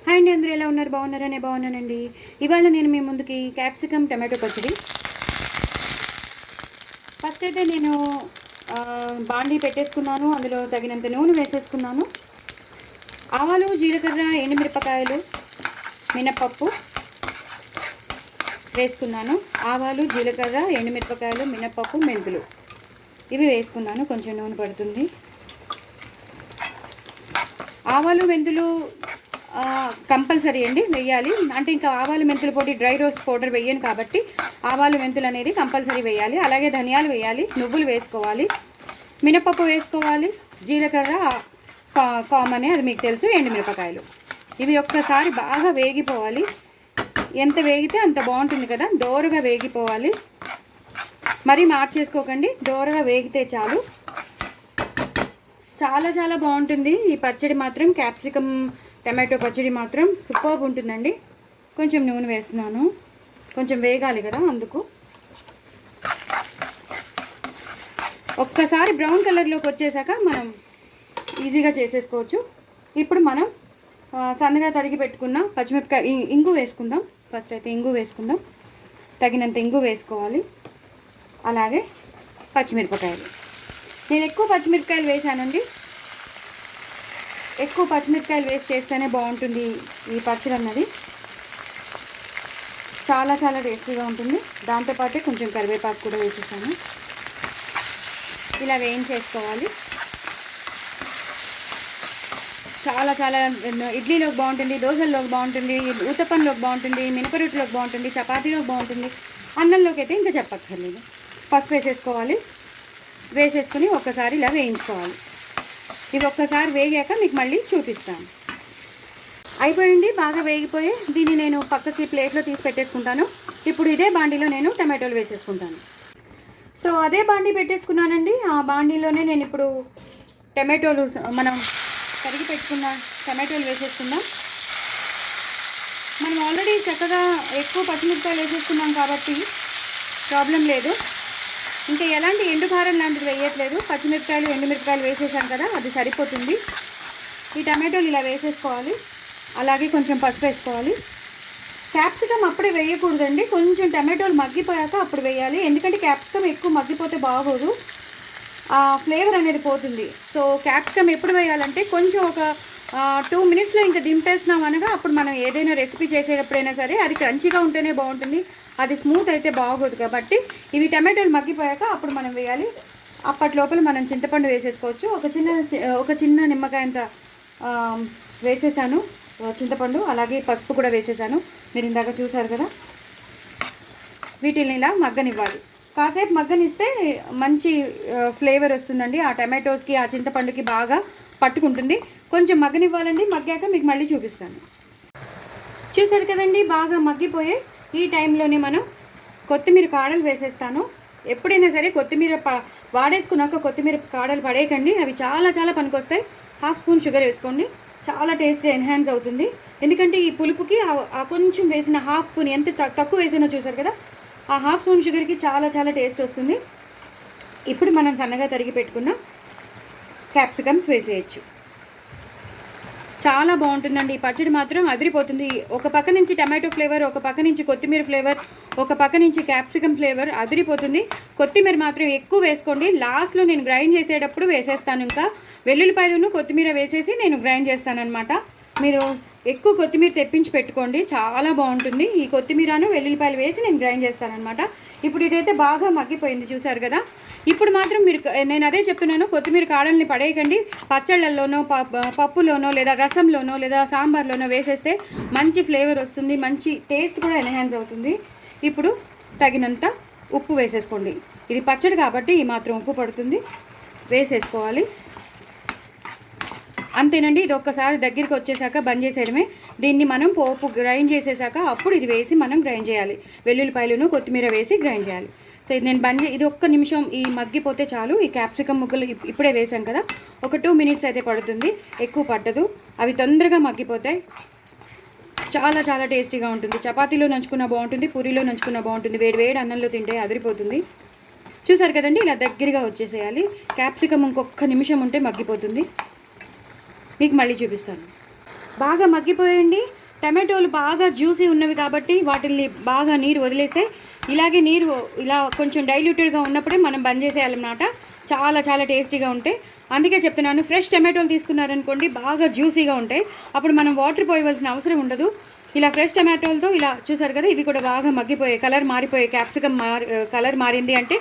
Hi అండి, అందరూ ఎలా ఉన్నారు? బాగున్నారా? నేను బాగున్నానండి. ఇవాళ నేను మీ ముందుకి క్యాప్సికమ్ టమాటో పచ్చడి. ఫస్ట్ అయితే నేను బాండీ పెట్టేసుకున్నాను. అందులో తగినంత నూనె వేసేసుకున్నాను. ఆవాలు, జీలకర్ర, ఎండుమిరపకాయలు, మినపప్పు వేసుకున్నాను. ఆవాలు, జీలకర్ర, ఎండుమిరపకాయలు, మినపప్పు, మెంతులు ఇవి వేసుకున్నాను. కొంచెం నూనె పడుతుంది. ఆవాలు, మెంతులు కంపల్సరీ అండి వేయాలి. అంటే ఇంకా ఆవాలు మెంతుల పొడి, డ్రై రోస్ట్ పౌడర్ వేయను కాబట్టి ఆవాలు మెంతులు అనేది కంపల్సరీ వేయాలి. అలాగే ధనియాలు వేయాలి, నువ్వులు వేసుకోవాలి, మినపప్పు వేసుకోవాలి, జీలకర్ర కామనే, అది మీకు తెలుసు, ఎండుమిరపకాయలు ఇవి ఒక్కసారి బాగా వేగిపోవాలి. ఎంత వేగితే అంత బాగుంటుంది కదా. దోరగా వేగిపోవాలి, మరీ మార్చేసుకోకండి. దోరగా వేగితే చాలు. చాలా చాలా బాగుంటుంది ఈ పచ్చడి మాత్రం. క్యాప్సికమ్ టమాటో పచ్చడి మాత్రం సూపర్బ్ ఉంటుందండి. కొంచెం నూనె వేస్తున్నాను, కొంచెం వేగాలి కదా, అందుకు. ఒక్కసారి బ్రౌన్ కలర్లోకి వచ్చేసాక మనం ఈజీగా చేసేసుకోవచ్చు. ఇప్పుడు మనం సన్నగా తరిగి పెట్టుకున్న పచ్చిమిరపకాయ, ఇంగు వేసుకుందాం. ఫస్ట్ అయితే ఇంగు వేసుకుందాం. తగినంత ఇంగు వేసుకోవాలి. అలాగే పచ్చిమిరపకాయలు. నేను ఎక్కువ పచ్చిమిరపకాయలు వేసానండి. ఎక్కువ పచ్చిమిరపకాయలు వేస్ట్ చేస్తేనే బాగుంటుంది ఈ పచ్చడి అన్నది. చాలా చాలా టేస్టీగా ఉంటుంది. దాంతోపాటే కొంచెం కరివేపాకు కూడా వేసేసాను. ఇలా వేయించేసుకోవాలి. చాలా చాలా ఇడ్లీలోకి బాగుంటుంది, దోశల్లోకి బాగుంటుంది, ఊతప్పంలోకి బాగుంటుంది, మినపరొట్టులోకి బాగుంటుంది, చపాతీలోకి బాగుంటుంది. అన్నంలోకి అయితే ఇంకా చెప్పక్కర్లేదు. పసుపు వేసేసుకోవాలి. వేసేసుకుని ఒక్కసారి ఇలా వేయించుకోవాలి. ఇది ఒక్కసారి వేగాక మీకు మళ్ళీ చూపిస్తాను. అయిపోయింది, బాగా వేగిపోయి దీన్ని నేను పక్కకి ప్లేట్లో తీసి పెట్టేసుకుంటాను. ఇప్పుడు ఇదే బాండీలో నేను టమాటోలు వేసేసుకుంటాను. సో అదే బాండీ పెట్టేసుకున్నానండి. ఆ బాండీలోనే నేను ఇప్పుడు టమాటోలు, మనం కరిగి పెట్టుకున్న టమాటోలు వేసేసుకుందాం. మనం ఆల్రెడీ చక్కగా ఎక్కువ పచ్చిమిరపకాయలు వేసేసుకున్నాం కాబట్టి ప్రాబ్లం లేదు. ఇంకా ఎలాంటి ఎండుకారం లాంటిది వేయట్లేదు. పచ్చిమిరపకాయలు, ఎండుమిరపకాయలు వేసేసాం కదా, అది సరిపోతుంది. ఈ టమాటోలు ఇలా వేసేసుకోవాలి. అలాగే కొంచెం పసుపు వేసుకోవాలి. క్యాప్సికమ్ అప్పుడే వేయకూడదండి, కొంచెం టమాటోలు మగ్గిపోయాక అప్పుడు వేయాలి. ఎందుకంటే క్యాప్సికమ్ ఎక్కువ మగ్గిపోతే బాగోదు, ఆ ఫ్లేవర్ అనేది పోతుంది. సో క్యాప్సికమ్ ఎప్పుడు వేయాలంటే కొంచెం ఒక 2 మినిట్స్లో ఇంకా దింపేసినాం అనగా అప్పుడు మనం ఏదైనా రెసిపీ చేసేటప్పుడైనా సరే అది క్రంచీగా ఉంటేనే బాగుంటుంది. అది స్మూత్ అయితే బాగోదు. కాబట్టి ఇవి టమాటోలు మగ్గిపోయాక అప్పుడు మనం వేయాలి. అప్పటి లోపల మనం చింతపండు వేసేసుకోవచ్చు. ఒక చిన్న నిమ్మకాయంత వేసేసాను చింతపండు. అలాగే పసుపు కూడా వేసేసాను. మీరు ఇందాక చూసారు కదా. వీటిని ఇలా మగ్గనివ్వాలి. కాసేపు మగ్గనిస్తే మంచి ఫ్లేవర్ వస్తుందండి. ఆ టమాటోస్కి, ఆ చింతపండుకి బాగా పట్టుకుంటుంది. కొంచెం మగ్గనివ్వాలండి. మగ్గాక మీకు మళ్ళీ చూపిస్తాను. చూసారు కదండి, బాగా మగ్గిపోయే ఈ టైంలోనే మనం కొత్తిమీర కాడలు వేసేస్తాను. ఎప్పుడైనా సరే కొత్తిమీర వాడేసుకున్నాక కొత్తిమీర కాడలు పడేయకండి, అవి చాలా చాలా పనికొస్తాయి. 1/2 స్పూన్ షుగర్ వేసుకోండి, చాలా టేస్ట్ ఎన్హాన్స్ అవుతుంది. ఎందుకంటే ఈ పులుపుకి ఆ కొంచెం వేసిన 1/2 స్పూన్, ఎంత తక్కువ వేసినా చూసారు కదా, ఆ 1/2 స్పూన్ షుగర్కి చాలా చాలా టేస్ట్ వస్తుంది. ఇప్పుడు మనం సన్నగా తరిగి పెట్టుకున్న క్యాప్సికమ్స్ వేసేయచ్చు. చాలా బాగుంటుందండి ఈ పచ్చడి మాత్రం, అదిరిపోతుంది. ఒక పక్క నుంచి టమాటో ఫ్లేవర్, ఒక పక్క నుంచి కొత్తిమీర ఫ్లేవర్, ఒక పక్క నుంచి క్యాప్సికమ్ ఫ్లేవర్, అదిరిపోతుంది. కొత్తిమీర మాత్రం ఎక్కువ వేసుకోండి. లాస్ట్లో నేను గ్రైండ్ చేసేటప్పుడు వేసేస్తాను. ఇంకా వెల్లుల్లిపాయలను కొత్తిమీర వేసేసి నేను గ్రైండ్ చేస్తానన్నమాట. మీరు ఎక్కువ కొత్తిమీర తెప్పించి పెట్టుకోండి, చాలా బాగుంటుంది. ఈ కొత్తిమీరను వెల్లుల్లిపాయలు వేసి నేను గ్రైండ్ చేస్తానన్నమాట. ఇప్పుడు ఇదైతే బాగా మగ్గిపోయింది, చూసారు కదా. ఇప్పుడు మాత్రం మీరు, నేను అదే చెప్తున్నాను, కొత్తిమీర కాడల్ని పడేయకండి. పచ్చళ్ళల్లోనో, పప్పులోనో, లేదా రసంలోనో, లేదా సాంబార్లోనో వేసేస్తే మంచి ఫ్లేవర్ వస్తుంది, మంచి టేస్ట్ కూడా ఎన్హాన్స్ అవుతుంది. ఇప్పుడు తగినంత ఉప్పు వేసేసుకోండి. ఇది పచ్చడి కాబట్టి ఈ మాత్రం ఉప్పు పడుతుంది, వేసేసుకోవాలి. అంతేనండి. ఇది ఒక్కసారి దగ్గరికి వచ్చేసాక బంద్ చేసేయడమే. దీన్ని మనం పోపు గ్రైండ్ చేసేసాక అప్పుడు ఇది వేసి మనం గ్రైండ్ చేయాలి. వెల్లుల్లిపాయలను, కొత్తిమీర వేసి గ్రైండ్ చేయాలి. సో ఇది నేను ఇది ఒక్క నిమిషం ఈ మగ్గిపోతే చాలు. ఈ క్యాప్సికమ్ ముక్కలు ఇప్పుడే వేసాం కదా, ఒక 2 మినిట్స్ అయితే పడుతుంది, ఎక్కువ పట్టదు. అవి తొందరగా మగ్గిపోతాయి. చాలా చాలా టేస్టీగా ఉంటుంది. చపాతీలో నంచుకున్న బాగుంటుంది, పూరీలో నంచుకున్న బాగుంటుంది, వేడి వేడి అన్నంలో తింటే అదిరిపోతుంది. చూసారు కదండి, ఇలా దగ్గరగా వచ్చేసేయాలి. క్యాప్సికమ్ ఇంకొక నిమిషం ఉంటే మగ్గిపోతుంది. మీకు మళ్ళీ చూపిస్తాను. బాగా మగ్గిపోయండి. టమాటోలు బాగా జ్యూసీ ఉన్నవి కాబట్టి వాటిని బాగా నీరు వదిలేస్తే ఇలాగే నీరు ఇలా కొంచెం డైల్యూటెడ్గా ఉన్నప్పుడే మనం బంద్ చేసేయాలన్నమాట. చాలా చాలా టేస్టీగా ఉంటాయి. అందుకే చెప్తున్నాను, ఫ్రెష్ టమాటోలు తీసుకున్నారనుకోండి బాగా జ్యూసీగా ఉంటాయి. అప్పుడు మనం వాటర్ పోయవలసిన అవసరం ఉండదు. ఇలా ఫ్రెష్ టమాటోలతో ఇలా చూసారు కదా, ఇవి కూడా బాగా మగ్గిపోయాయి, కలర్ మారిపోయాయి. క్యాప్సికమ్ కలర్ మారింది అంటే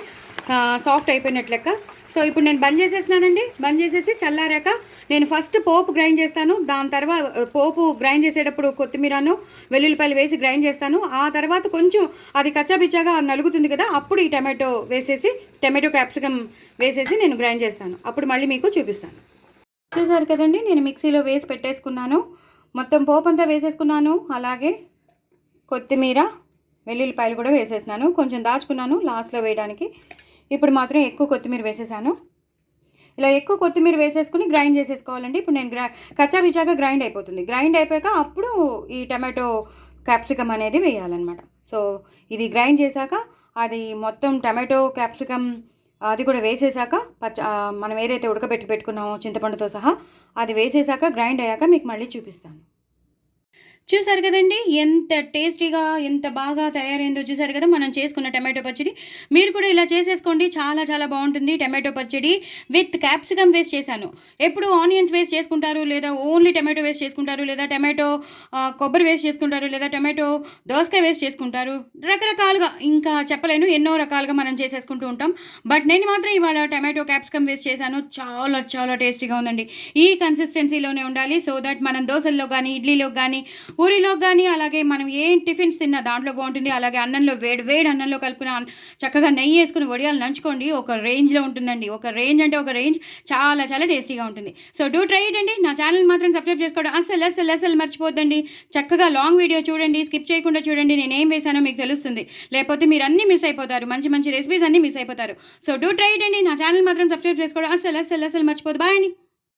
సాఫ్ట్ అయిపోయినట్లు లెక్క. సో ఇప్పుడు నేను బంద్ చేసేస్తున్నానండి. బంద్ చేసేసి చల్లారాక నేను ఫస్ట్ పోపు గ్రైండ్ చేస్తాను. దాని తర్వాత పోపు గ్రైండ్ చేసేటప్పుడు కొత్తిమీరను వెల్లుల్లిపాయలు వేసి గ్రైండ్ చేస్తాను. ఆ తర్వాత కొంచెం అది కచ్చాపిచ్చాగా నలుగుతుంది కదా, అప్పుడు ఈ టమాటో క్యాప్సికమ్ వేసేసి నేను గ్రైండ్ చేస్తాను. అప్పుడు మళ్ళీ మీకు చూపిస్తాను. చూసారు కదండి, నేను మిక్సీలో వేసి పెట్టేసుకున్నాను. మొత్తం పోపు అంతా వేసేసుకున్నాను. అలాగే కొత్తిమీర వెల్లుల్లిపాయలు కూడా వేసేసినాను. కొంచెం దాచుకున్నాను లాస్ట్లో వేయడానికి. ఇప్పుడు మాత్రం ఎక్కువ కొత్తిమీర వేసేసాను. ఇలా ఎక్కువ కొత్తిమీర వేసేసుకుని గ్రైండ్ చేసేసుకోవాలండి. ఇప్పుడు నేను కచ్చాబిచ్చాగా గ్రైండ్ అయిపోతుంది. గ్రైండ్ అయిపోయాక అప్పుడు ఈ టమాటో క్యాప్సికమ్ అనేది వేయాలన్నమాట. సో ఇది గ్రైండ్ చేశాక అది మొత్తం టమాటో క్యాప్సికమ్ అది కూడా వేసేసాక మనం ఏదైతే పెట్టుకున్నామో చింతపండుతో సహా అది వేసేసాక గ్రైండ్ అయ్యాక మీకు మళ్ళీ చూపిస్తాను. చూసారు కదండి, ఎంత టేస్టీగా ఎంత బాగా తయారైందో చూసారు కదా మనం చేసుకున్న టమాటో పచ్చడి. మీరు కూడా ఇలా చేసేసుకోండి, చాలా చాలా బాగుంటుంది. టమాటో పచ్చడి విత్ క్యాప్సికమ్ వేస్ట్ చేశాను. ఎప్పుడు ఆనియన్స్ వేస్ట్ చేసుకుంటారు, లేదా ఓన్లీ టమాటో వేస్ట్ చేసుకుంటారు, లేదా టమాటో కొబ్బరి వేస్ట్ చేసుకుంటారు, లేదా టమాటో దోసకాయ వేస్ట్ చేసుకుంటారు. రకరకాలుగా ఇంకా చెప్పలేను, ఎన్నో రకాలుగా మనం చేసేసుకుంటూ ఉంటాం. బట్ నేను మాత్రం ఇవాళ టమాటో క్యాప్సికమ్ వేస్ట్ చేశాను. చాలా చాలా టేస్టీగా ఉందండి. ఈ కన్సిస్టెన్సీలోనే ఉండాలి. సో దట్ మనం దోశల్లో కానీ ఇడ్లీలో కానీ పూరిలో కానీ అలాగే మనం ఏం టిఫిన్స్ తిన్నా దాంట్లో బాగుంటుంది. అలాగే అన్నంలో వేడి అన్నంలో కలుపుకున్న చక్కగా నెయ్యి వేసుకుని వడియాలు నంచుకోండి. ఒక రేంజ్లో ఉంటుందండి. ఒక రేంజ్ అంటే ఒక రేంజ్, చాలా చాలా టేస్టీగా ఉంటుంది. సో డూ ట్రై ఇట్ అండి. నా ఛానల్ మాత్రం సబ్స్క్రైబ్ చేసుకోవడం అస్సలు మర్చిపోద్దండి. చక్కగా లాంగ్ వీడియో చూడండి, స్కిప్ చేయకుండా చూడండి. నేను ఏం వేసానో మీకు తెలుస్తుంది. లేకపోతే మీరు అన్నీ మిస్ అయిపోతారు, మంచి మంచి రెసిపీస్ అన్నీ మిస్ అయిపోతారు. సో డూ ట్రై ఇట్ అండి. నా ఛానల్ మాత్రం సబ్స్క్రైబ్ చేసుకోవడం అస్సలు మర్చిపోదు. బాయ్ అండి.